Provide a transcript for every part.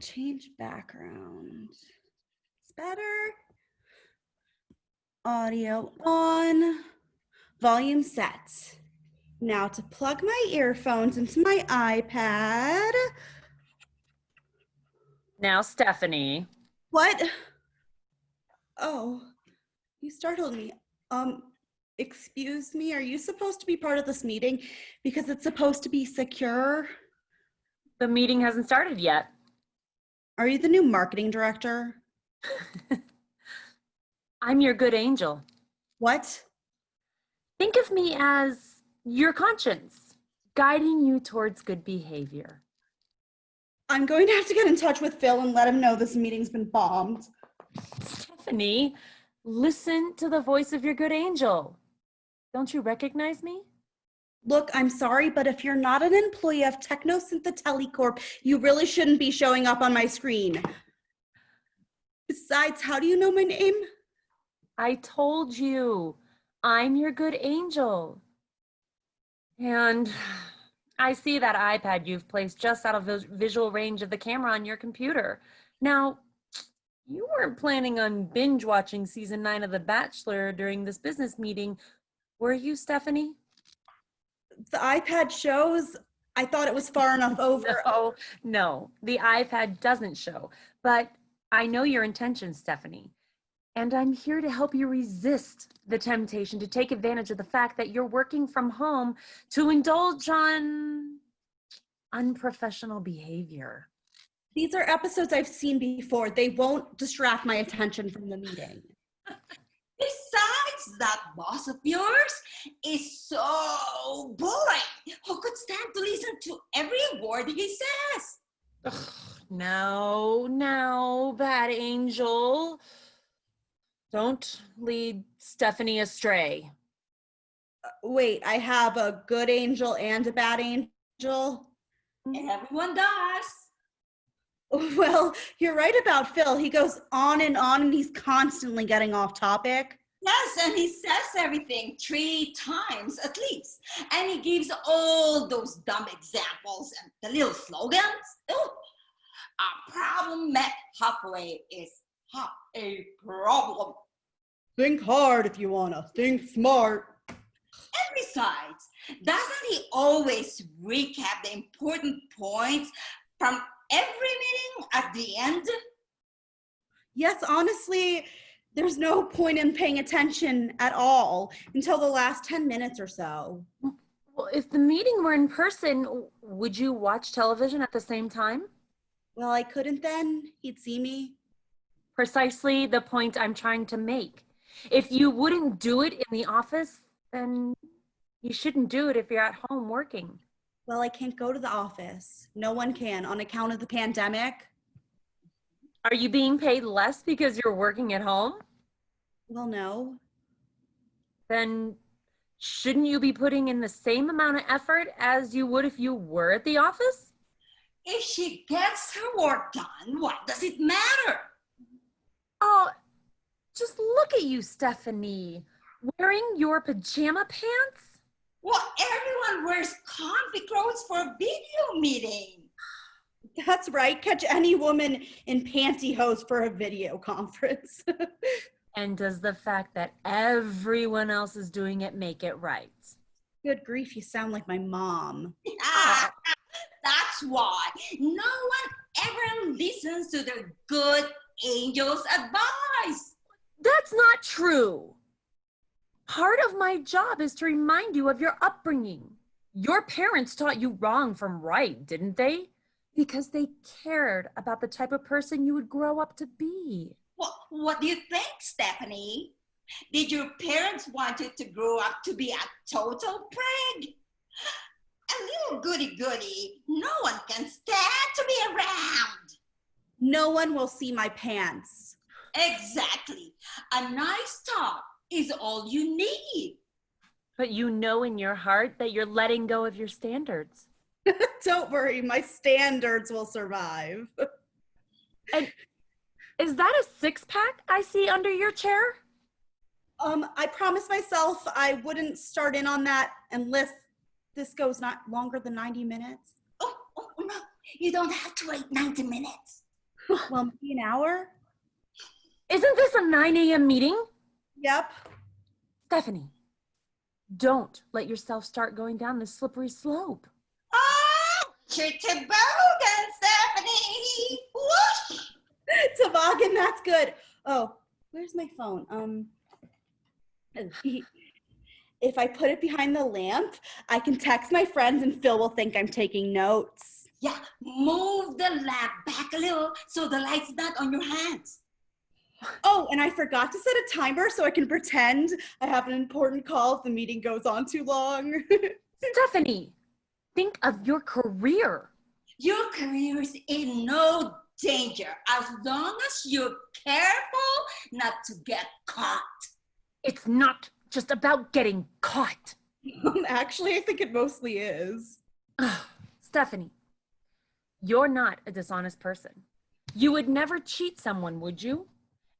change background. It's better. Audio on. Volume set. Now to plug my earphones into my iPad. Now, Stephanie. What? Oh, you startled me. Excuse me, are you supposed to be part of this meeting because it's supposed to be secure? The meeting hasn't started yet. Are you the new marketing director? I'm your good angel. What? Think of me as your conscience, guiding you towards good behavior. I'm going to have to get in touch with Phil and let him know this meeting's been bombed. Stephanie, listen to the voice of your good angel. Don't you recognize me? Look, I'm sorry, but if you're not an employee of Technosyntheteli Corp, you really shouldn't be showing up on my screen. Besides, how do you know my name? I told you, I'm your good angel. And I see that iPad you've placed just out of visual range of the camera on your computer. Now, you weren't planning on binge watching season 9 of The Bachelor during this business meeting, were you, Stephanie? The iPad shows. I thought it was far enough over. No, the iPad doesn't show, but I know your intentions, Stephanie. And I'm here to help you resist the temptation to take advantage of the fact that you're working from home to indulge on unprofessional behavior. These are episodes I've seen before. They won't distract my attention from the meeting. Besides, that boss of yours is so boring. Who could stand to listen to every word he says? Ugh, now, bad angel. Don't lead Stephanie astray. Wait, I have a good angel and a bad angel? Everyone does. Well, you're right about Phil. He goes on and he's constantly getting off topic. Yes, and he says everything 3 times at least. And he gives all those dumb examples and the little slogans. Oh, a problem met halfway is half a problem. Think hard if you wanna. Think smart. And besides, doesn't he always recap the important points from every meeting at the end? Yes, honestly, there's no point in paying attention at all until the last 10 minutes or so. Well, if the meeting were in person, would you watch television at the same time? Well, I couldn't then. He'd see me. Precisely the point I'm trying to make. If you wouldn't do it in the office, then you shouldn't do it if you're at home working. Well, I can't go to the office. No one can on account of the pandemic. Are you being paid less because you're working at home? Well, no. Then shouldn't you be putting in the same amount of effort as you would if you were at the office? If she gets her work done, what does it matter? Oh, just look at you, Stephanie, wearing your pajama pants? Well, everyone wears comfy clothes for a video meeting. That's right. Catch any woman in pantyhose for a video conference. And does the fact that everyone else is doing it make it right? Good grief, you sound like my mom. That's why no one ever listens to their good angel's advice. That's not true. Part of my job is to remind you of your upbringing. Your parents taught you wrong from right, didn't they? Because they cared about the type of person you would grow up to be. Well, what do you think, Stephanie? Did your parents want you to grow up to be a total prig? A little goody-goody, no one can stand to be around. No one will see my pants. Exactly. A nice top is all you need. But you know in your heart that you're letting go of your standards. Don't worry, my standards will survive. And is that a six-pack I see under your chair? I promised myself I wouldn't start in on that unless this goes not longer than 90 minutes. Oh, no, you don't have to wait 90 minutes. Well, maybe an hour? Isn't this a 9 a.m. meeting? Yep. Stephanie, don't let yourself start going down this slippery slope. Oh, your toboggan, Stephanie. Whoosh. Toboggan, that's good. Oh, where's my phone? If I put it behind the lamp, I can text my friends and Phil will think I'm taking notes. Yeah, move the lamp back a little so the light's not on your hands. Oh, and I forgot to set a timer so I can pretend I have an important call if the meeting goes on too long. Stephanie, think of your career. Your career is in no danger as long as you're careful not to get caught. It's not just about getting caught. Actually, I think it mostly is. Stephanie, you're not a dishonest person. You would never cheat someone, would you?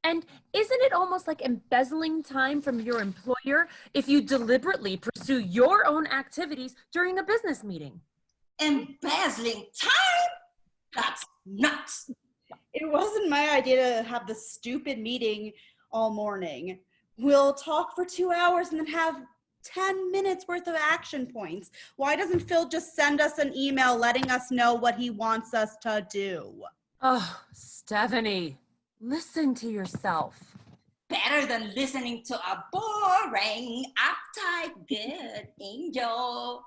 And isn't it almost like embezzling time from your employer if you deliberately pursue your own activities during a business meeting? Embezzling time? That's nuts. It wasn't my idea to have this stupid meeting all morning. We'll talk for 2 hours and then have 10 minutes worth of action points. Why doesn't Phil just send us an email letting us know what he wants us to do? Oh, Stephanie, listen to yourself. Better than listening to a boring, uptight, good angel.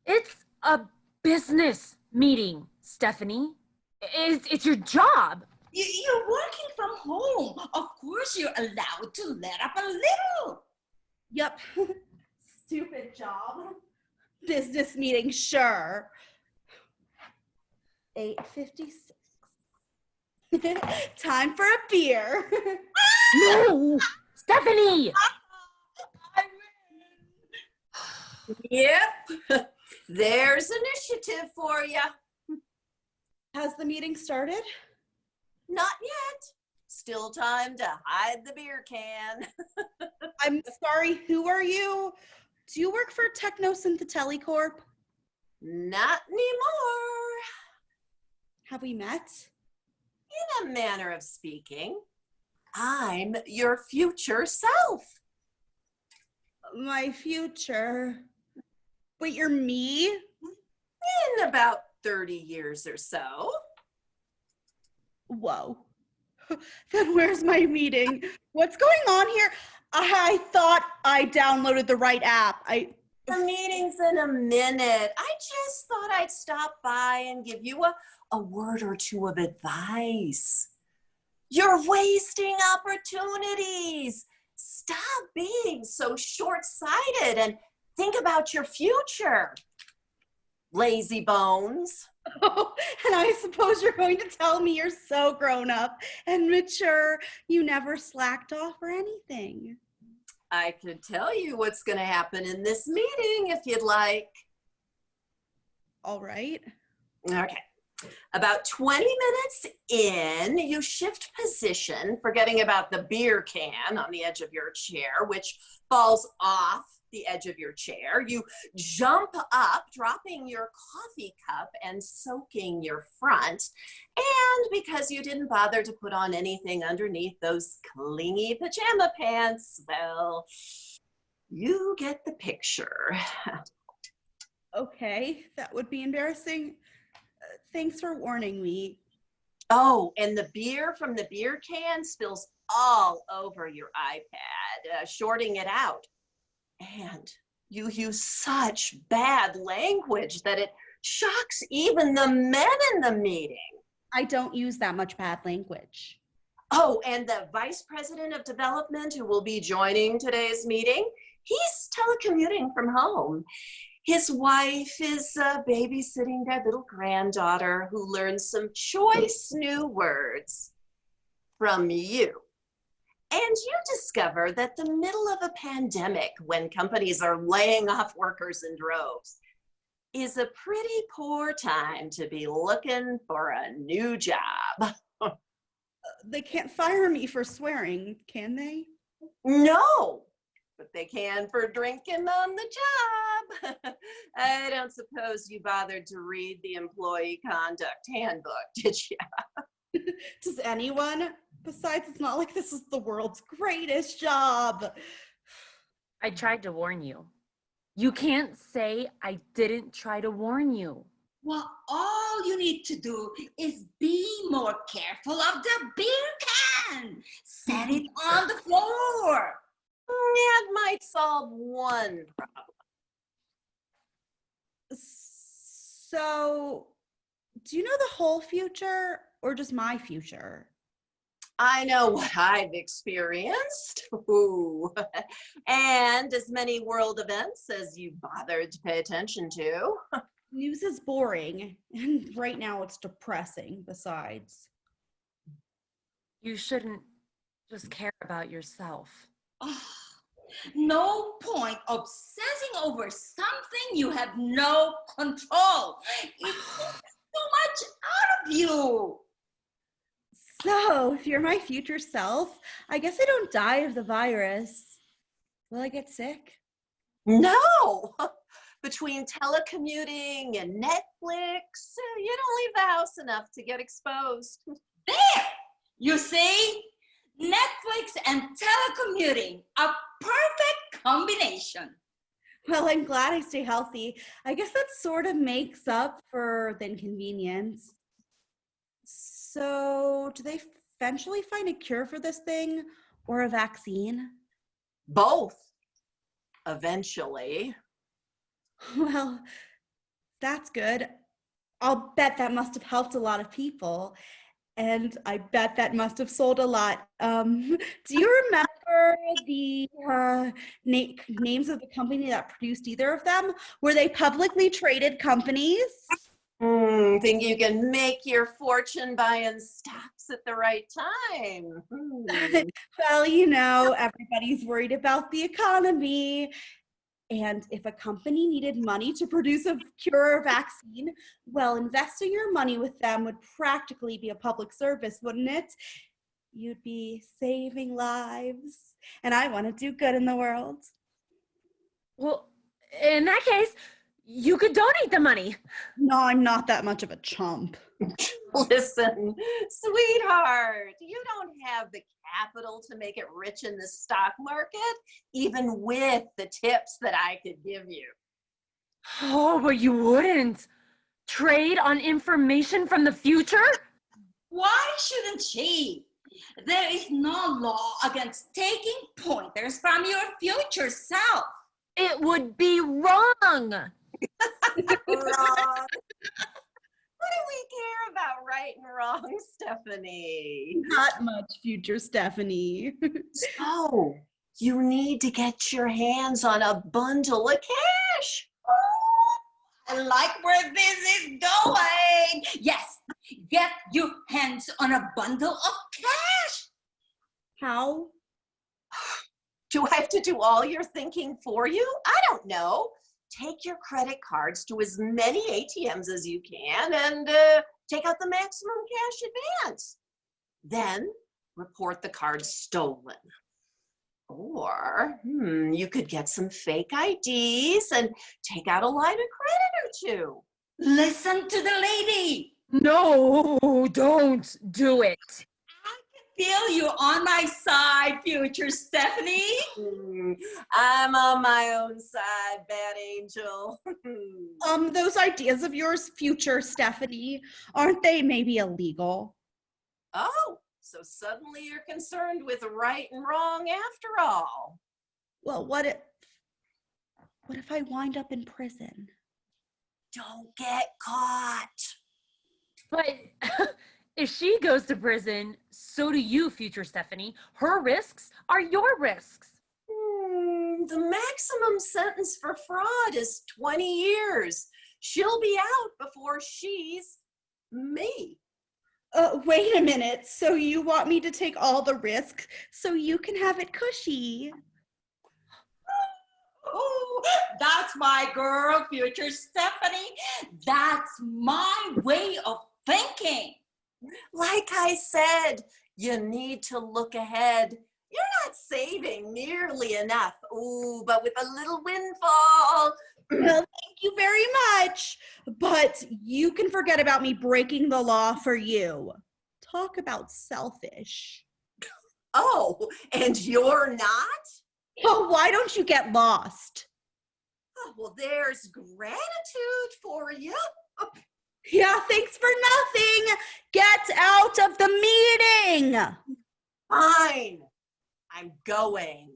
It's a business meeting, Stephanie. It's your job. You're working from home. Of course you're allowed to let up a little. Yep. Stupid job. Business meeting, sure. 8:56. Time for a beer. No, Stephanie. I win. Yep, there's initiative for you. Has the meeting started? Not yet. Still time to hide the beer can. I'm sorry, who are you? Do you work for Technosyntheteli Corp? Not anymore. Have we met? In a manner of speaking, I'm your future self. My future. Wait, you're me? In about 30 years or so. Whoa. Then where's my meeting? What's going on here? I thought I downloaded the right app. The meeting's in a minute. I just thought I'd stop by and give you a word or two of advice. You're wasting opportunities. Stop being so short-sighted and think about your future. Lazy bones. Oh, and I suppose you're going to tell me you're so grown up and mature. You never slacked off or anything. I could tell you what's going to happen in this meeting if you'd like. All right. Okay. About 20 minutes in, you shift position, forgetting about the beer can on the edge of your chair, which falls off the edge of your chair. You jump up, dropping your coffee cup and soaking your front. And because you didn't bother to put on anything underneath those clingy pajama pants, well, you get the picture. Okay, that would be embarrassing. Thanks for warning me. Oh, and the beer from the beer can spills all over your iPad, shorting it out. And you use such bad language that it shocks even the men in the meeting. I don't use that much bad language. Oh, and the vice president of development who will be joining today's meeting, he's telecommuting from home. His wife is babysitting their little granddaughter who learns some choice new words from you. And you discover that the middle of a pandemic, when companies are laying off workers in droves, is a pretty poor time to be looking for a new job. They can't fire me for swearing, can they? No, but they can for drinking on the job. I don't suppose you bothered to read the employee conduct handbook, did you? Does anyone? Besides, it's not like this is the world's greatest job. I tried to warn you. You can't say I didn't try to warn you. Well, all you need to do is be more careful of the beer can. Set it on the floor. That might solve one problem. So, do you know the whole future or just my future? I know what I've experienced. Ooh. And as many world events as you bothered to pay attention to. News is boring, and right now it's depressing besides. You shouldn't just care about yourself. Oh, no point obsessing over something you have no control. It takes so much out of you. So, if you're my future self, I guess I don't die of the virus. Will I get sick? No! Between telecommuting and Netflix, you don't leave the house enough to get exposed. There! You see? Netflix and telecommuting, a perfect combination. Well, I'm glad I stay healthy. I guess that sort of makes up for the inconvenience. So, do they eventually find a cure for this thing or a vaccine? Both, eventually. Well, that's good. I'll bet that must have helped a lot of people. And I bet that must have sold a lot. Do you remember the names of the company that produced either of them? Were they publicly traded companies? Think you can make your fortune buying stocks at the right time. Well, you know, everybody's worried about the economy. And if a company needed money to produce a cure or vaccine, well, investing your money with them would practically be a public service, wouldn't it? You'd be saving lives. And I want to do good in the world. Well, in that case, you could donate the money. No, I'm not that much of a chump. Listen, sweetheart, you don't have the capital to make it rich in the stock market, even with the tips that I could give you. Oh, but you wouldn't. Trade on information from the future? Why shouldn't she? There is no law against taking pointers from your future self. It would be wrong. Wrong. What do we care about right and wrong, Stephanie? Not much, future Stephanie. So, you need to get your hands on a bundle of cash. I like where this is going. Yes, get your hands on a bundle of cash. How? Do I have to do all your thinking for you? I don't know. Take your credit cards to as many ATMs as you can and take out the maximum cash advance. Then report the cards stolen. Or you could get some fake IDs and take out a line of credit or two. Listen to the lady. No, don't do it. Feel you on my side, future Stephanie. I'm on my own side, bad angel. Those ideas of yours, future Stephanie, aren't they maybe illegal? Oh, so suddenly you're concerned with right and wrong after all. Well, what if I wind up in prison? Don't get caught. But if she goes to prison, so do you, future Stephanie. Her risks are your risks. The maximum sentence for fraud is 20 years. She'll be out before she's me. Wait a minute. So you want me to take all the risks so you can have it cushy? Oh, that's my girl, future Stephanie. That's my way of thinking. Like I said, you need to look ahead. You're not saving saving nearly enough. Ooh, but with a little windfall. Well, thank you very much. But you can forget about me breaking the law for you. Talk about selfish. Oh, and you're not? Oh, why don't you get lost? Oh, well, there's gratitude for you. Yeah, thanks for nothing. Get out of the meeting. Fine. I'm going.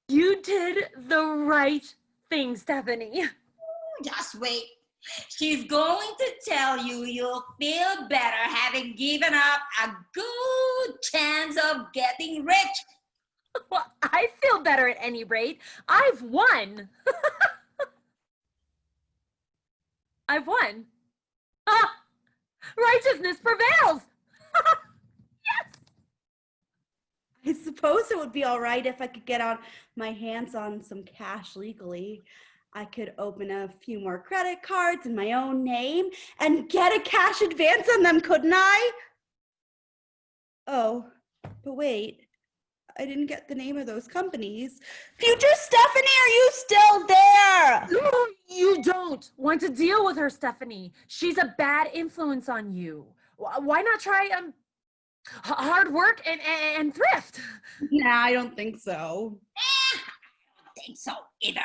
You did the right thing, Stephanie. Just wait. She's going to tell you you'll feel better having given up a good chance of getting rich. Well, I feel better at any rate. I've won. I've won. Ah, righteousness prevails. I suppose it would be all right if I could get on my hands on some cash legally. I could open a few more credit cards in my own name and get a cash advance on them, couldn't I? Oh, but wait, I didn't get the name of those companies. Future Stephanie, are you still there? No, you don't want to deal with her, Stephanie. She's a bad influence on you. Why not try hard work and thrift? Nah, I don't think so. I don't think so either.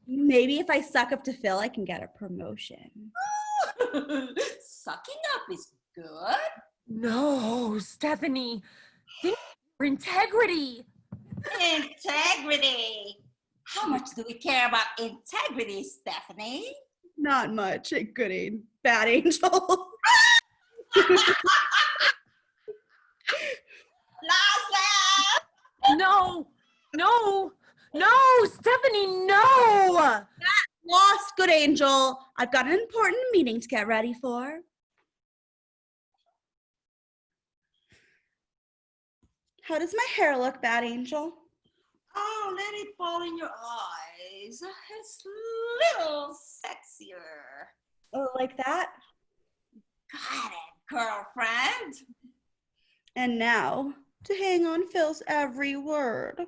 Maybe if I suck up to Phil, I can get a promotion. Sucking up is good. No, Stephanie. Think for integrity. Integrity. How much do we care about integrity, Stephanie? Not much. Good aid. Bad angel. Last laugh. No, Stephanie, no. Lost, good angel. I've got an important meeting to get ready for. How does my hair look, bad angel? Oh, let it fall in your eyes. It's a little sexier. Oh, like that? Got it, girlfriend. And now, to hang on Phil's every word.